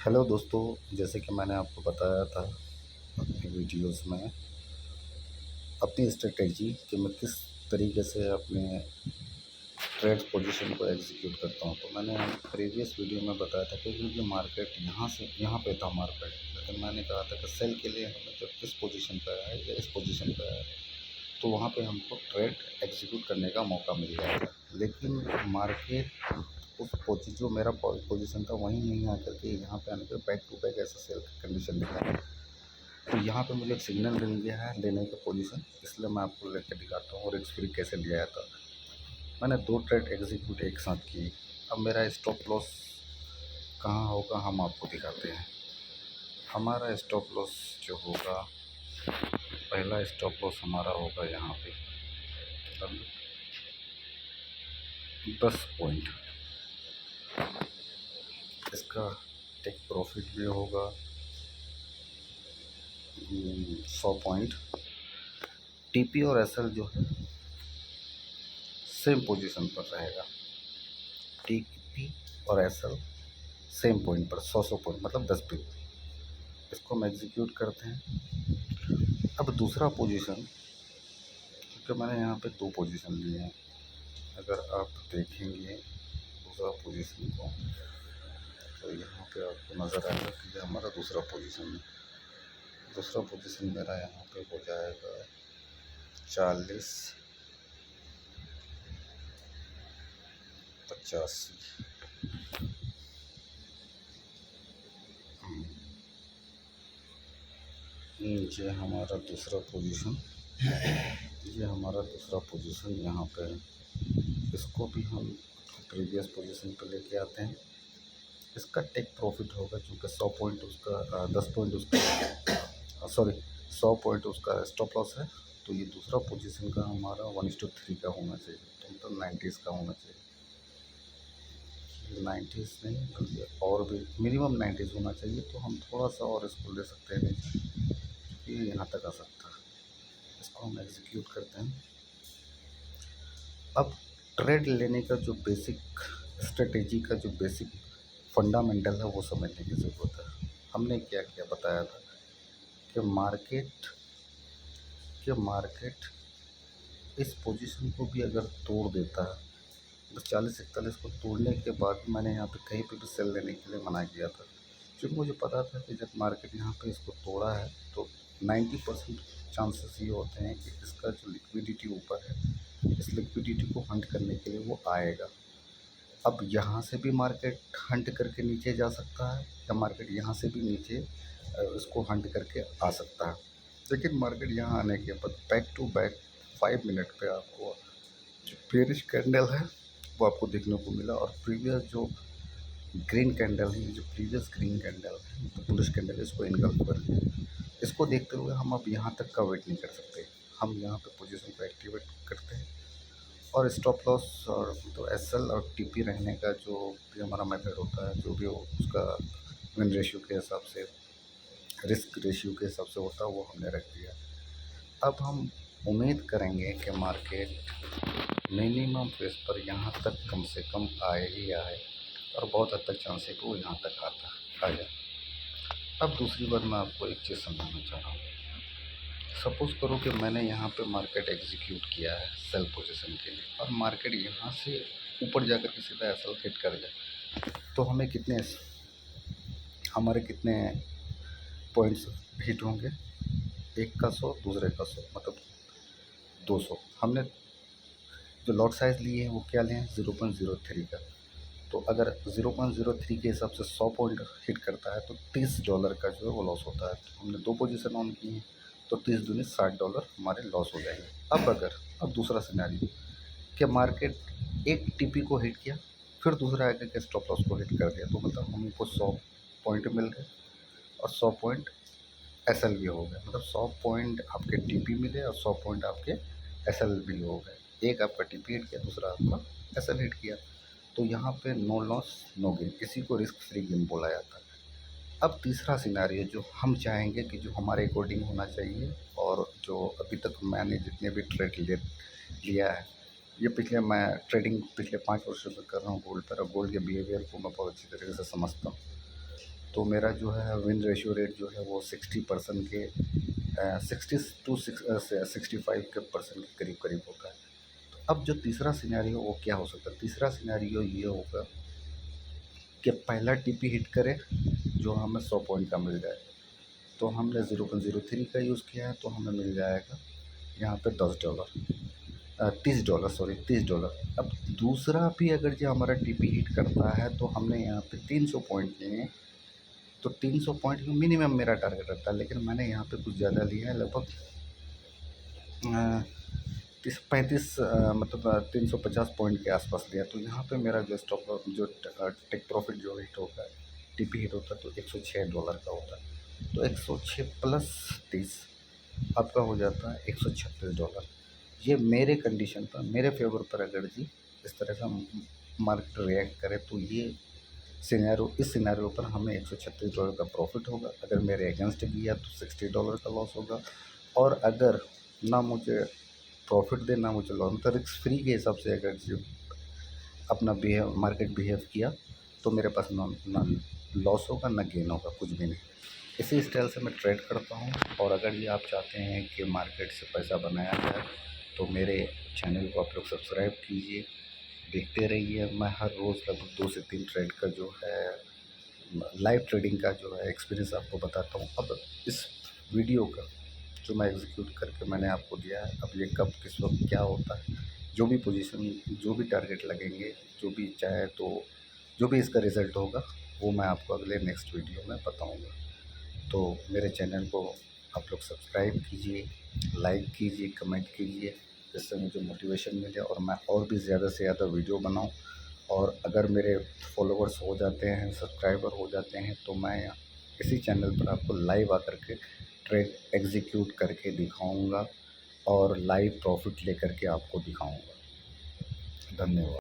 Hello दोस्तों, जैसे कि मैंने आपको बताया था अपनी वीडियोस में अपनी स्ट्रेटेजी कि मैं किस तरीके से अपने ट्रेड पोजीशन को एग्जीक्यूट करता हूँ। तो मैंने प्रीवियस वीडियो में बताया था कि क्योंकि मार्केट यहाँ पे था मार्केट, लेकिन मैंने कहा था कि सेल के लिए हमें जब इस पोजीशन पर आए या इस पोजीशन पर आए तो वहाँ पे हमको ट्रेड एग्जीक्यूट करने का मौका मिल जाएगा। लेकिन मार्केट जो मेरा पोजीशन था वहीं नहीं आकर के यहाँ पे आने पे बैक टू बैक ऐसा सेल कंडीशन दिखा। तो यहाँ पे मुझे एक सिग्नल मिल गया है लेने का पोजीशन, इसलिए मैं आपको लेकर दिखाता हूँ और एक्सपीरी कैसे लिया था। मैंने 2 ट्रेड एग्जीक्यूट एक साथ की। अब मेरा स्टॉप लॉस कहाँ होगा हम आपको दिखाते हैं। हमारा स्टॉप लॉस जो होगा, पहला स्टॉप लॉस हमारा होगा यहाँ पे 10 पॉइंट। इसका टेक प्रॉफिट भी होगा 100 पॉइंट। टीपी और एसएल जो है सेम पोजीशन पर रहेगा। टीपी और एसएल सेम पॉइंट पर 100 पॉइंट मतलब 10 पिप। इसको हम एग्जीक्यूट करते हैं। अब दूसरा पोजीशन, क्योंकि मैंने यहाँ पे 2 पोजीशन लिए हैं, अगर आप देखेंगे दूसरा पोजीशन को तो यहाँ पे आपको नज़र आएगा कि ये हमारा दूसरा पोजीशन है। दूसरा पोजीशन मेरा यहाँ पे हो जाएगा 40-85। ये हमारा दूसरा पोजीशन, ये हमारा दूसरा पोजीशन यहाँ पे है। इसको भी हम प्रीवियस पोजीशन पे लेके आते हैं। इसका टेक प्रॉफिट होगा क्योंकि 100 पॉइंट उसका 10 पॉइंट उसका सॉरी 100 पॉइंट उसका स्टॉप लॉस है। तो ये दूसरा पोजीशन का हमारा 1:3 का होना चाहिए, तो मतलब 90s का होना चाहिए। 90s नहीं बल्कि और भी मिनिमम 90s होना चाहिए। तो हम थोड़ा सा और इसको ले सकते हैं नीचे, ये यहाँ तक आ सकता है। इसको हम एग्जीक्यूट करते हैं। अब ट्रेड लेने का जो बेसिक स्ट्रेटेजी का जो बेसिक फंडामेंटल है वो समझने की ज़रूरत है। हमने क्या क्या बताया था कि मार्केट इस पोजीशन को भी अगर तोड़ देता है, बस 40-41 को तोड़ने के बाद मैंने यहाँ पे कहीं पे भी सेल लेने के लिए मना किया था, क्योंकि मुझे पता था कि जब मार्केट यहाँ पे इसको तोड़ा है तो 90% चांसेस ये होते हैं कि इसका जो लिक्विडिटी ऊपर है, इस लिक्विडिटी को हंट करने के लिए वो आएगा। अब यहाँ से भी मार्केट हंट करके नीचे जा सकता है या मार्केट यहाँ से भी नीचे इसको हंट करके आ सकता है। लेकिन मार्केट यहाँ आने के बाद बैक टू बैक 5 मिनट पे आपको जो बेरिश कैंडल है वो आपको देखने को मिला, और प्रीवियस जो ग्रीन कैंडल है, जो प्रीवियस ग्रीन कैंडल है तो बुलिश कैंडल है, इसको इनगल्फ करके इसको देखते हुए हम अब यहाँ तक का वेट नहीं कर सकते। हम यहाँ पे पोजीशन को एक्टिवेट करते हैं और स्टॉप लॉस और तो एसएल और टीपी रहने का जो भी हमारा मेथड होता है, जो भी हो उसका विन रेशियो के हिसाब से, रिस्क रेशियो के हिसाब से होता है, वो हमने रख दिया। अब हम उम्मीद करेंगे कि मार्केट मिनिमम फेस पर यहाँ तक कम से कम आए ही आए, और बहुत हद तक चांस है कि वो यहाँ तक आ जाए। अब दूसरी बात मैं आपको एक चीज़ समझाना चाह रहा हूँ। सपोज़ करो कि मैंने यहाँ पे मार्केट एग्जीक्यूट किया है सेल पोजीशन के लिए, और मार्केट यहाँ से ऊपर जाकर के सीधा एसएल हिट कर जाए, तो हमारे कितने पॉइंट्स हिट होंगे? एक का 100, दूसरे का 100, मतलब 200। हमने जो लॉट साइज़ लिए हैं वो क्या लिए हैं? 0.03 का। तो अगर 0.03 के हिसाब से 100 पॉइंट हिट करता है तो $30 का जो है वो लॉस होता है। तो हमने 2 पोजीशन ऑन की हैं, तो 30 दूनी $60 हमारे लॉस हो जाएंगे। अब दूसरा सिनेरियो कि मार्केट एक टीपी को हिट किया, फिर दूसरा आकर के स्टॉप लॉस को हिट कर दिया, तो मतलब हमको 100 पॉइंट मिल गए और 100 पॉइंट एसएल भी हो गए। मतलब 100 पॉइंट आपके टीपी मिले और 100 पॉइंट आपके एसएल भी हो गए। एक आपका टीपी हिट किया, दूसरा आपका एसएल हिट किया, तो यहाँ पे नो लॉस नो गेन, इसी को रिस्क फ्री गेम बोला जाता है। अब तीसरा सिनेरियो जो हम चाहेंगे कि जो हमारे अकॉर्डिंग होना चाहिए, और जो अभी तक मैंने जितने भी लिया है, ये मैं ट्रेडिंग पिछले 5 वर्षों से कर रहा हूँ गोल्ड पर, और गोल्ड के बिहेवियर को मैं बहुत अच्छी तरीके से समझता हूँ। तो मेरा जो है विन रेशियो रेट जो है वो 60% के 65 के परसेंट के करीब करीब होता है। तो अब जो तीसरा सिनेरियो वो क्या हो सकता है? तीसरा सिनेरियो ये होगा कि पहला टीपी हिट करे जो हमें 100 पॉइंट का मिल जाए। तो हमने 0.03 का यूज़ किया है तो हमें मिल जाएगा यहाँ पे $10, $30 सॉरी $30। अब दूसरा भी अगर जो हमारा टीपी हिट करता है तो हमने यहाँ पे 300 पॉइंट लिए हैं। तो 300 पॉइंट का मिनिमम मेरा टारगेट रहता है, लेकिन मैंने यहाँ पे कुछ ज़्यादा लिया है, लगभग 30-35 मतलब 350 पॉइंट के आसपास लिया। तो यहाँ पे मेरा जो स्टॉप जो टेक प्रॉफिट जो हिट होता है, टीपी हिट होता है तो $106 का होता है। तो 106 प्लस 30 आपका हो जाता है $136। ये मेरे कंडीशन पर, मेरे फेवर पर अगर जी इस तरह का मार्केट रिएक्ट करे तो ये सिनेरियो, इस सिनेरियो पर हमें $136 का प्रॉफिट होगा। अगर मेरे अगेंस्ट गया तो $60 का लॉस होगा। और अगर ना मुझे प्रॉफिट दे ना मुझे लॉस, मतलब रिस्क फ्री के हिसाब से अगर जो अपना मार्केट बिहेव किया तो मेरे पास ना लॉस होगा ना गेन होगा, कुछ भी नहीं। इसी स्टाइल से मैं ट्रेड करता हूँ। और अगर ये आप चाहते हैं कि मार्केट से पैसा बनाया जाए तो मेरे चैनल को आप लोग सब्सक्राइब कीजिए, देखते रहिए। मैं हर रोज़ लगभग 2 से 3 ट्रेड का जो है लाइव ट्रेडिंग का जो है एक्सपीरियंस आपको बताता हूँ। अब इस वीडियो का जो मैं एग्जीक्यूट करके मैंने आपको दिया है, अब ये कब किस वक्त क्या होता है, जो भी पोजीशन, जो भी टारगेट लगेंगे, जो भी चाहे तो जो भी इसका रिज़ल्ट होगा वो मैं आपको अगले नेक्स्ट वीडियो में बताऊँगा। तो मेरे चैनल को आप लोग सब्सक्राइब कीजिए, लाइक कीजिए, कमेंट कीजिए, जिससे मुझे मोटिवेशन मिले और मैं और भी ज़्यादा से ज़्यादा वीडियो बनाऊं। और अगर मेरे फॉलोअर्स हो जाते हैं, सब्सक्राइबर हो जाते हैं, तो मैं इसी चैनल पर आपको लाइव आकर के ट्रेड एग्जीक्यूट करके दिखाऊंगा और लाइव प्रॉफिट लेकर के आपको दिखाऊंगा। धन्यवाद।